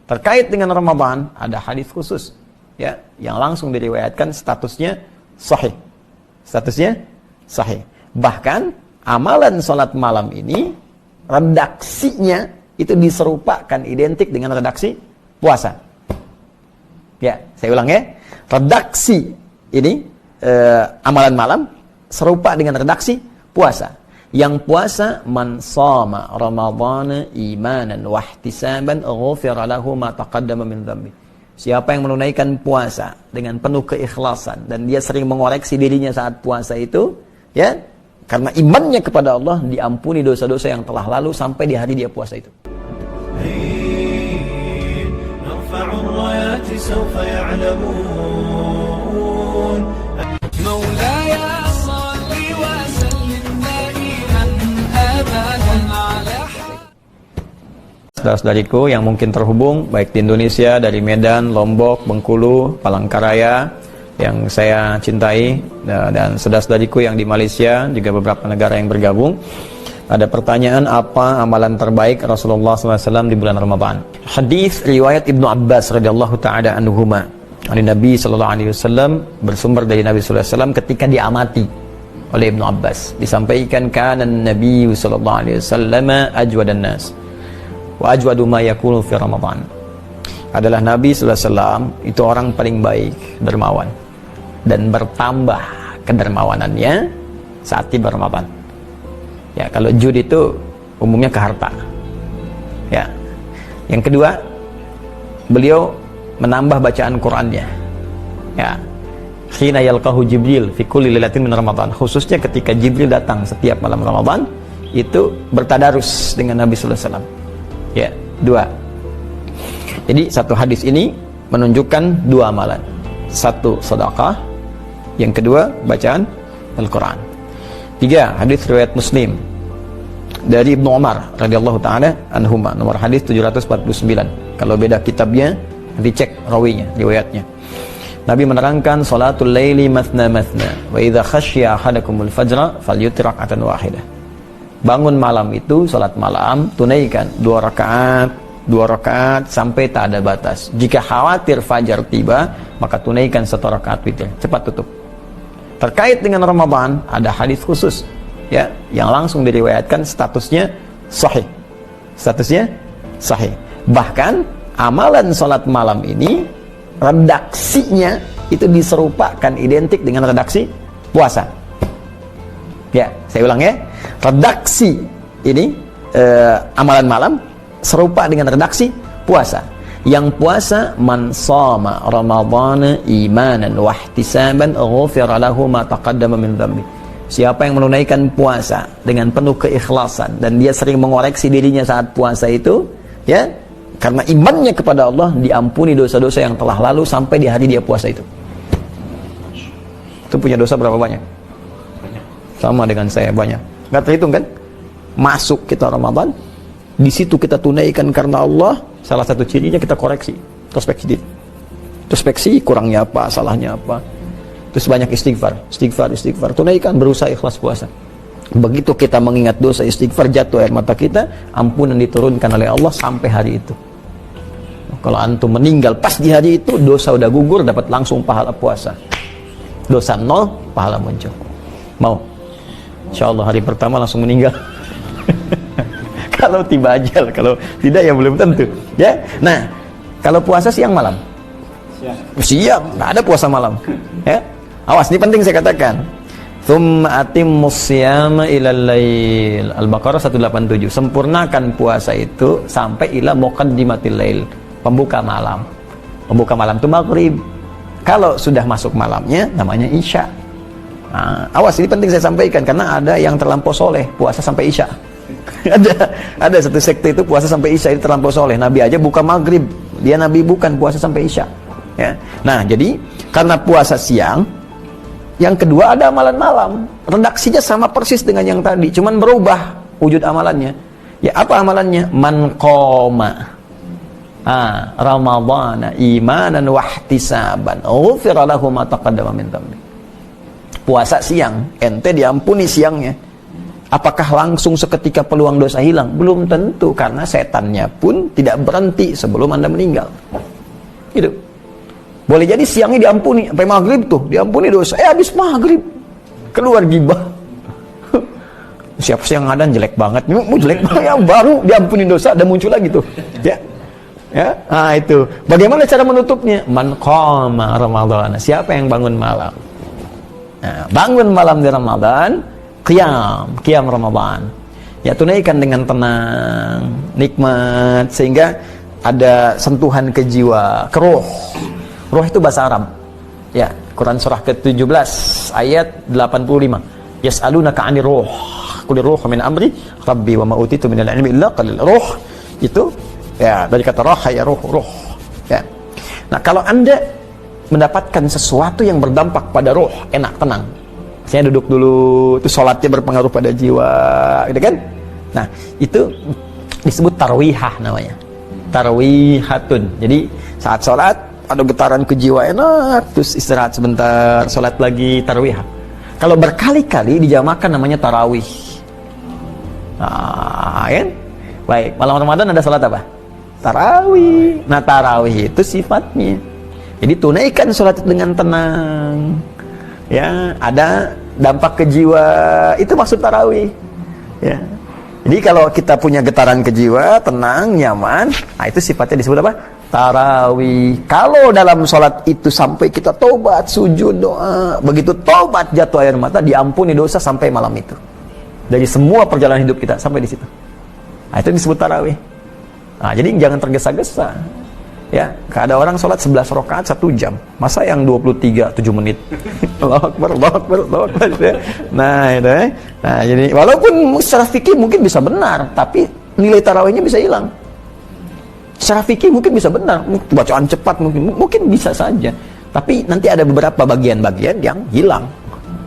Terkait dengan Ramadan ada hadis khusus ya yang langsung diriwayatkan statusnya sahih. Statusnya sahih. Bahkan amalan salat malam ini redaksinya itu diserupakan identik dengan redaksi puasa. Ya, saya ulang ya. Redaksi ini amalan malam serupa dengan redaksi puasa. Yang puasa man shama ramadhana imanan wa ihtisaban ghufira lahu ma taqaddama min dhanbi. Siapa yang menunaikan puasa dengan penuh keikhlasan dan dia sering mengoreksi dirinya saat puasa itu, ya, karena imannya kepada Allah, diampuni dosa-dosa yang telah lalu sampai di hari dia puasa itu. Saudara-saudariku yang mungkin terhubung baik di Indonesia, dari Medan, Lombok, Bengkulu, Palangkaraya yang saya cintai, dan saudara-saudariku yang di Malaysia, juga beberapa negara yang bergabung. Ada pertanyaan, apa amalan terbaik Rasulullah SAW di bulan Ramadan? Hadis riwayat Ibnu Abbas radhiyallahu taala anhuma, dari Nabi sallallahu alaihi wasallam, bersumber dari Nabi sallallahu alaihi wasallam ketika diamati oleh Ibnu Abbas, disampaikan kana Nabi sallallahu alaihi wasallam ajwadan nas wa ajwadu ma yakunu fi Ramadan. Adalah Nabi sallallahu alaihi wasallam itu orang paling baik, dermawan, dan bertambah kedermawanannya saat tiba Ramadan. Ya, kalau jud itu umumnya ke harta. Ya. Yang kedua, beliau menambah bacaan Qur'annya. Ya. Khina yalqahu Jibril fi kulli lailatin min Ramadan. Khususnya ketika Jibril datang setiap malam Ramadan, itu bertadarus dengan Nabi sallallahu alaihi wasallam. Ya, dua. Jadi satu hadis ini menunjukkan dua amalan. Satu sedekah, yang kedua bacaan Al-Qur'an. Tiga, hadis riwayat Muslim dari Ibnu Umar radhiyallahu taala anhuma, nomor hadis 749. Kalau beda kitabnya dicek rawinya, riwayatnya. Nabi menerangkan salatul laili mathna mathna wa idza khasya ahadakumul fajra falyutir rak'atan wahidah. Bangun malam itu salat malam, tunaikan dua rakaat sampai tak ada batas. Jika khawatir fajar tiba, maka tunaikan satu rakaat witir. Cepat tutup. Terkait dengan Ramadan ada hadis khusus ya yang langsung diriwayatkan statusnya sahih. Statusnya sahih. Bahkan amalan salat malam ini redaksinya itu diserupakan identik dengan redaksi puasa. Ya, saya ulang ya. Redaksi ini amalan malam serupa dengan redaksi puasa. Yang puasa man shama ramadhana imanan wa ihtisaban ghufira lahu ma taqaddama min dhanbi. Siapa yang menunaikan puasa dengan penuh keikhlasan dan dia sering mengoreksi dirinya saat puasa itu, ya, karena imannya kepada Allah, diampuni dosa-dosa yang telah lalu sampai di hari dia puasa itu. Itu punya dosa berapa banyak? Sama dengan saya, banyak. Nggak terhitung kan? Masuk kita Ramadan, di situ kita tunaikan karena Allah. Salah satu cirinya kita koreksi, introspeksi kurangnya apa, salahnya apa. Terus banyak istighfar, tunaikan, berusaha ikhlas puasa. Begitu kita mengingat dosa, istighfar, jatuh air mata kita, ampunan diturunkan oleh Allah sampai hari itu. Kalau antum meninggal pas di hari itu, dosa udah gugur, dapat langsung pahala puasa. Dosa nol, pahala muncul. Mau? Insyaallah hari pertama langsung meninggal. Kalau tiba ajal, kalau tidak ya belum tentu. Ya, nah kalau puasa siang malam, siang, nggak ada puasa malam. Ya, awas, ini penting saya katakan. Tsumma atimmus siyama ilal lail. Al-Baqarah 187. Sempurnakan puasa itu sampai ila muqaddimatil lail, pembuka malam. Pembuka malam itu maghrib. Kalau sudah masuk malamnya namanya isya. Nah, awas, ini penting saya sampaikan karena ada yang terlampau soleh puasa sampai isya. ada satu sekte itu puasa sampai isya, itu terlampau soleh. Nabi aja buka maghrib, dia Nabi bukan puasa sampai isya. Ya. Nah, jadi karena puasa siang, yang kedua ada amalan malam. Redaksinya sama persis dengan yang tadi, cuman berubah wujud amalannya. Ya, apa amalannya? Man qoma Ramadhana imanan wa ihtisaban ghufira lahu ma taqaddama min dhanbi. Puasa siang, ente diampuni siangnya. Apakah langsung seketika peluang dosa hilang? Belum tentu, karena setannya pun tidak berhenti sebelum Anda meninggal. Gitu. Boleh jadi siangnya diampuni, sampai maghrib tuh, diampuni dosa. Habis maghrib, keluar gibah. Siapa sih yang ngadan jelek banget? Mau jelek banget, ya, baru diampuni dosa, dan muncul lagi tuh. Ya. Ya, itu. Bagaimana cara menutupnya? Man qama Ramadan. Siapa yang bangun malam? Nah, bangun malam di Ramadan, qiyam Ramadan. Ya, tunaikan dengan tenang, nikmat, sehingga ada sentuhan ke jiwa, ke ruh. Ruh itu bahasa Arab. Ya, Quran surah ke-17 ayat 85. Yas'alunaka 'anir ruh. Qul ruh min amri rabbi wa ma utitu minal ilmi illa qalil. Ruh itu ya dari kata roh, ya ruh. Ya. Nah, kalau Anda mendapatkan sesuatu yang berdampak pada ruh, enak, tenang. Saya duduk dulu, itu sholatnya berpengaruh pada jiwa, gitu kan? Nah, itu disebut tarwihah namanya. Tarwihatun. Jadi saat sholat ada getaran ke jiwa, enak, terus istirahat sebentar, sholat lagi, tarwihah. Kalau berkali-kali dijamakan namanya tarawih. Nah, kan? Baik, malam Ramadan ada sholat apa? Tarawih. Nah, tarawih itu sifatnya. Jadi tunaikan sholat dengan tenang. Ya, ada dampak ke jiwa, itu maksud tarawih. Ya. Jadi kalau kita punya getaran ke jiwa, tenang, nyaman, nah itu sifatnya disebut apa? Tarawih. Kalau dalam sholat itu sampai kita tobat, sujud, doa, begitu tobat jatuh air mata, diampuni dosa sampai malam itu. Dari semua perjalanan hidup kita sampai di situ. Nah, itu disebut tarawih. Nah, jadi jangan tergesa-gesa. Ya, ada orang sholat 11 rakaat 1 jam. Masa yang 23 7 menit? Allahu Akbar, Allahu Akbar, Allahu Akbar. Nah, itu. Nah, jadi walaupun secara fikih mungkin bisa benar, tapi nilai tarawihnya bisa hilang. Secara fikih mungkin bisa benar, bacaan cepat mungkin bisa saja. Tapi nanti ada beberapa bagian-bagian yang hilang.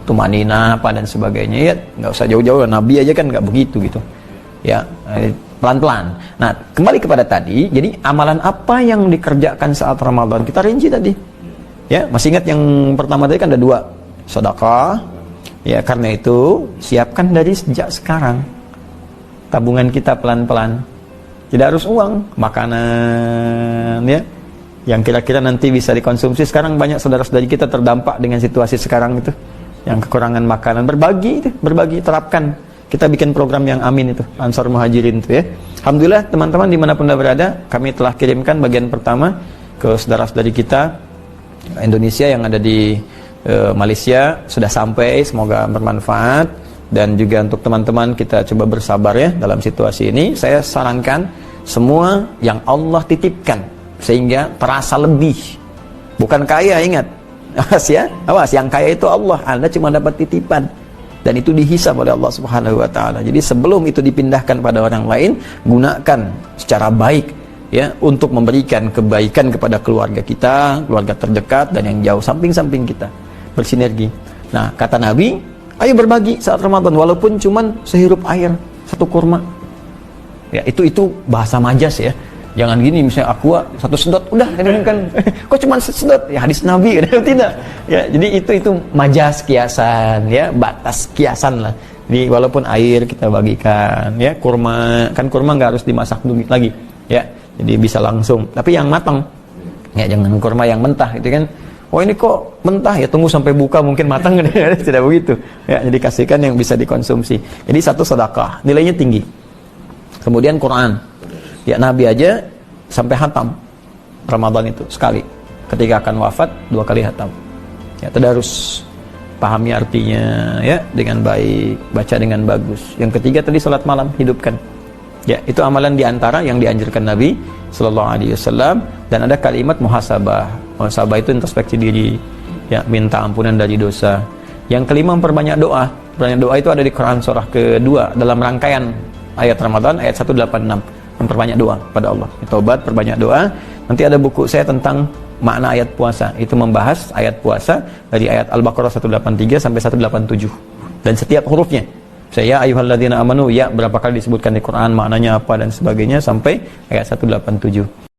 Tumanina apa dan sebagainya. Ya, nggak usah jauh-jauh, Nabi aja kan nggak begitu gitu. Ya, pelan-pelan. Nah, kembali kepada tadi, jadi amalan apa yang dikerjakan saat Ramadan? Kita rinci tadi. Ya, masih ingat yang pertama tadi kan ada 2, sedekah. Ya, karena itu siapkan dari sejak sekarang. Tabungan kita pelan-pelan. Tidak harus uang, makanan ya. Yang kira-kira nanti bisa dikonsumsi. Sekarang banyak saudara-saudari kita terdampak dengan situasi sekarang itu. Yang kekurangan makanan, berbagi, terapkan. Kita bikin program yang amin itu, Ansar Muhajirin itu ya. Alhamdulillah teman-teman dimanapun Anda berada, kami telah kirimkan bagian pertama ke saudara-saudari kita Indonesia yang ada di Malaysia, sudah sampai, semoga bermanfaat. Dan juga untuk teman-teman kita coba bersabar ya dalam situasi ini. Saya sarankan semua yang Allah titipkan sehingga terasa lebih. Bukan kaya, ingat. Awas ya, awas, yang kaya itu Allah, Anda cuma dapat titipan. Dan itu dihisab oleh Allah Subhanahu wa taala. Jadi sebelum itu dipindahkan pada orang lain, gunakan secara baik ya untuk memberikan kebaikan kepada keluarga kita, keluarga terdekat dan yang jauh, samping-samping kita. Bersinergi. Nah, kata Nabi, ayo berbagi saat Ramadan walaupun cuman sehirup air, 1 kurma. Ya, itu bahasa majas ya. Jangan gini misalnya aqua 1 sedot udah kan kok cuma sedot ya, hadis Nabi kan tidak ya. Jadi itu majas, kiasan ya, batas kiasan lah. Jadi walaupun air kita bagikan ya, kurma kan, kurma nggak harus dimasak dulu lagi ya, jadi bisa langsung, tapi yang matang ya, jangan kurma yang mentah itu kan. Oh ini kok mentah ya, tunggu sampai buka mungkin matang. Tidak begitu ya, jadi kasihkan yang bisa dikonsumsi. Jadi 1 sedekah nilainya tinggi. Kemudian Quran ya, Nabi aja sampai hatam Ramadan itu sekali, ketika akan wafat 2 kali hatam ya. Tadarus, pahami artinya ya dengan baik, baca dengan bagus. Yang ketiga tadi salat malam, hidupkan ya. Itu amalan diantara yang dianjurkan Nabi Sallallahu Alaihi Wasallam. Dan ada kalimat muhasabah. Muhasabah itu introspeksi diri ya, minta ampunan dari dosa. Yang kelima memperbanyak doa. Perbanyak doa itu ada di Quran surah kedua dalam rangkaian ayat Ramadan, ayat 186. Memperbanyak doa pada Allah, tobat, perbanyak doa. Nanti ada buku saya tentang makna ayat puasa, itu membahas ayat puasa dari ayat Al-Baqarah 183 sampai 187 dan setiap hurufnya. Saya ayyuhalladzina amanu ya berapa kali disebutkan di Quran, maknanya apa dan sebagainya sampai ayat 187.